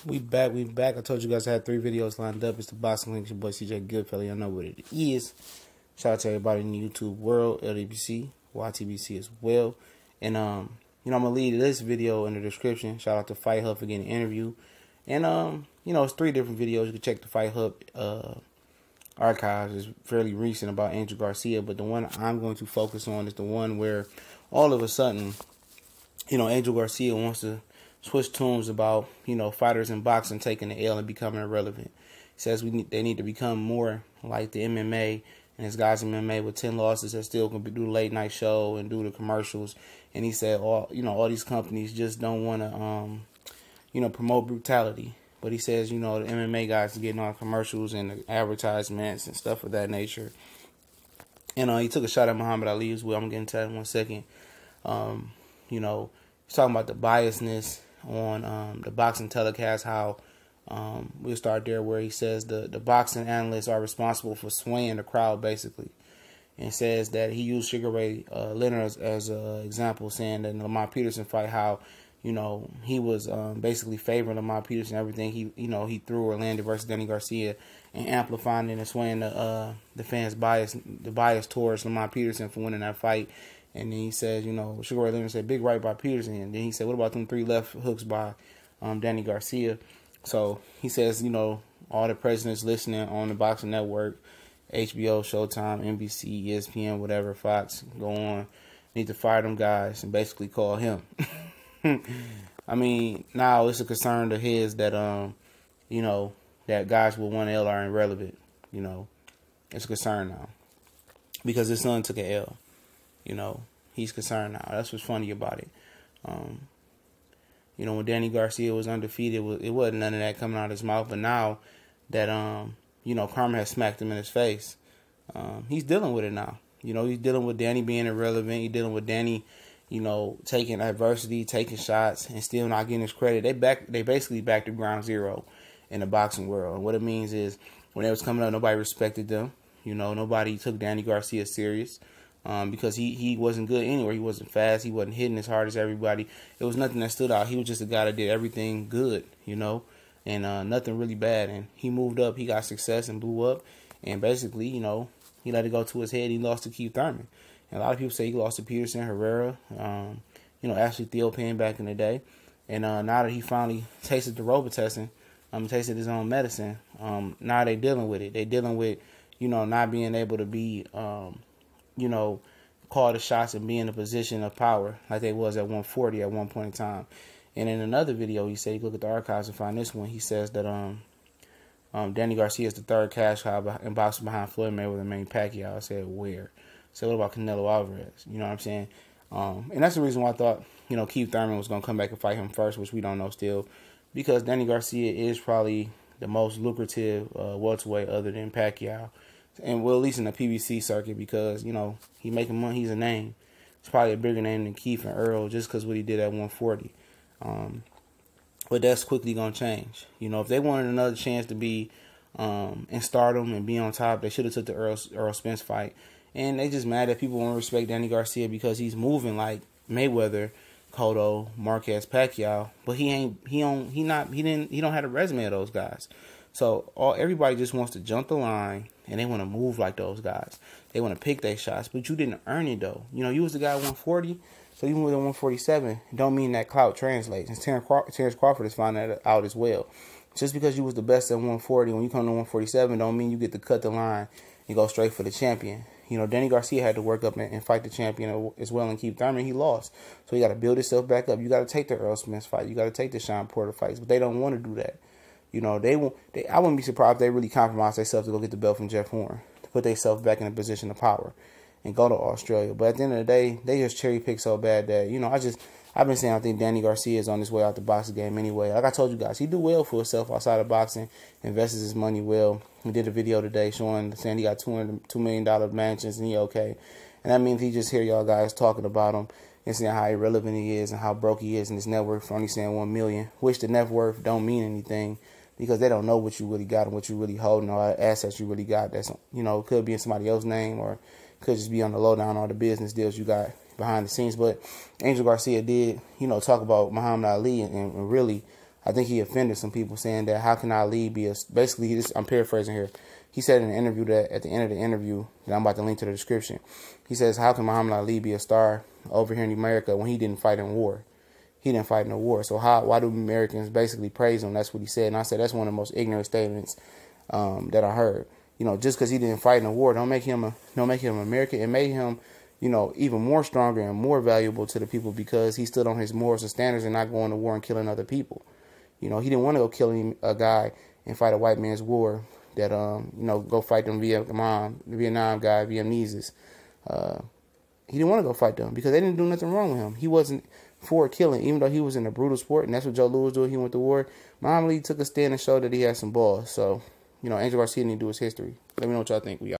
We back. I told you guys I had 3 videos lined up. It's the Boxing Links, your boy CJ Goodfellow. Y'all know what it is. Shout out to everybody in the YouTube world, LDBC, YTBC as well. And I'm gonna leave this video in the description. Shout out to Fight Hub for getting an interview. And it's 3 different videos. You can check the Fight Hub archives. It's fairly recent about Angel Garcia, but the one I'm going to focus on is the one where all of a sudden, Angel Garcia wants to switch tunes about, fighters in boxing taking the L and becoming irrelevant. He says they need to become more like the MMA and his guys in MMA with 10 losses that still can do the late night show and do the commercials. And he said all these companies just don't want to promote brutality. But he says, the MMA guys are getting on commercials and the advertisements and stuff of that nature. And he took a shot at Muhammad Ali as well. I'm getting to that in 1 second. He's talking about the biasness on the boxing telecast, how we'll start there where he says the boxing analysts are responsible for swaying the crowd, basically. And says that he used Sugar Ray Leonard as an example, saying that in the Lamont Peterson fight, how he was basically favoring Lamont Peterson, everything he threw or landed versus Danny Garcia, and amplifying it and swaying the fans' bias towards Lamont Peterson for winning that fight. And then he says, Sugar Ray Leonard said, big right by Peterson. And then he said, what about them 3 left hooks by Danny Garcia? So he says, all the presidents listening on the Boxing Network, HBO, Showtime, NBC, ESPN, whatever, Fox, go on, need to fire them guys and basically call him. I mean, now it's a concern to his that, that guys with 1 L are irrelevant. It's a concern now because his son took an L. He's concerned now. That's what's funny about it. When Danny Garcia was undefeated, it wasn't none of that coming out of his mouth. But now that, karma has smacked him in his face, he's dealing with it now. He's dealing with Danny being irrelevant. He's dealing with Danny, taking adversity, taking shots, and still not getting his credit. They basically back to ground zero in the boxing world. And what it means is when they was coming up, nobody respected them. Nobody took Danny Garcia serious. Because he wasn't good anywhere. He wasn't fast. He wasn't hitting as hard as everybody. It was nothing that stood out. He was just a guy that did everything good, and nothing really bad. And he moved up. He got success and blew up. And basically, he let it go to his head. He lost to Keith Thurman. And a lot of people say he lost to Peterson, Herrera, Ashley Theopan back in the day. And now that he finally tasted the Robitussin, tasted his own medicine, now they dealing with it. They dealing with, not being able to be call the shots and be in a position of power like they was at 140 at one point in time. And in another video, he said, you look at the archives and find this one, he says that Danny Garcia is the 3rd cash cow in boxing behind Floyd Mayweather and Manny Pacquiao. I said, where? I said, what about Canelo Alvarez? You know what I'm saying? And that's the reason why I thought, Keith Thurman was going to come back and fight him first, which we don't know still, because Danny Garcia is probably the most lucrative welterweight other than Pacquiao. And well, at least in the PBC circuit, because, he making money, he's a name. It's probably a bigger name than Keith and Earl just because what he did at 140. But that's quickly going to change. If they wanted another chance to be in stardom and be on top, they should have took the Earl Spence fight. And they just mad that people won't respect Danny Garcia because he's moving like Mayweather, Cotto, Marquez, Pacquiao, but he don't have a resume of those guys. So everybody just wants to jump the line and they want to move like those guys. They want to pick their shots, but you didn't earn it though. You was the guy at 140, so you moved at 147. Don't mean that clout translates. And Terrence Crawford is finding that out as well. Just because you was the best at 140, when you come to 147, don't mean you get to cut the line and go straight for the champion. Danny Garcia had to work up and fight the champion as well and Keith Thurman. He lost. So you got to build yourself back up. You got to take the Earl Spence fight. You got to take the Sean Porter fights. But they don't want to do that. I wouldn't be surprised if they really compromise themselves to go get the belt from Jeff Horn, to put themselves back in a position of power and go to Australia. But at the end of the day, they just cherry pick so bad that, I've been saying I think Danny Garcia is on his way out the boxing game anyway. Like I told you guys, he do well for himself outside of boxing, invests his money well. He did a video today saying he got $2 million mansions and he okay. And that means he just hear y'all guys talking about him and saying how irrelevant he is and how broke he is and his net worth for only saying $1 million, which the net worth don't mean anything because they don't know what you really got and what you really holding or assets you really got. That's, could be in somebody else's name or could just be on the lowdown all the business deals you got behind the scenes. But Angel Garcia did, talk about Muhammad Ali and really I think he offended some people saying that how can Ali be a, basically, I'm paraphrasing here. He said in an interview that at the end of the interview, that I'm about to link to the description, he says, how can Muhammad Ali be a star over here in America when he didn't fight in war? He didn't fight in a war. So why do Americans basically praise him? That's what he said. And I said, that's one of the most ignorant statements that I heard. You know, just because he didn't fight in a war, don't make him American. It made him, you know, even more stronger and more valuable to the people because he stood on his morals and standards and not going to war and killing other people. You know, he didn't want to go kill a guy and fight a white man's war that, you know, go fight them Vietnam guy, Vietnamese. He didn't want to go fight them because they didn't do nothing wrong with him. He wasn't for killing, even though he was in a brutal sport, and that's what Joe Louis did. He went to war. Muhammad Ali took a stand and showed that he had some balls. So, you know, Angel Garcia need to do his history. Let me know what y'all think. We out.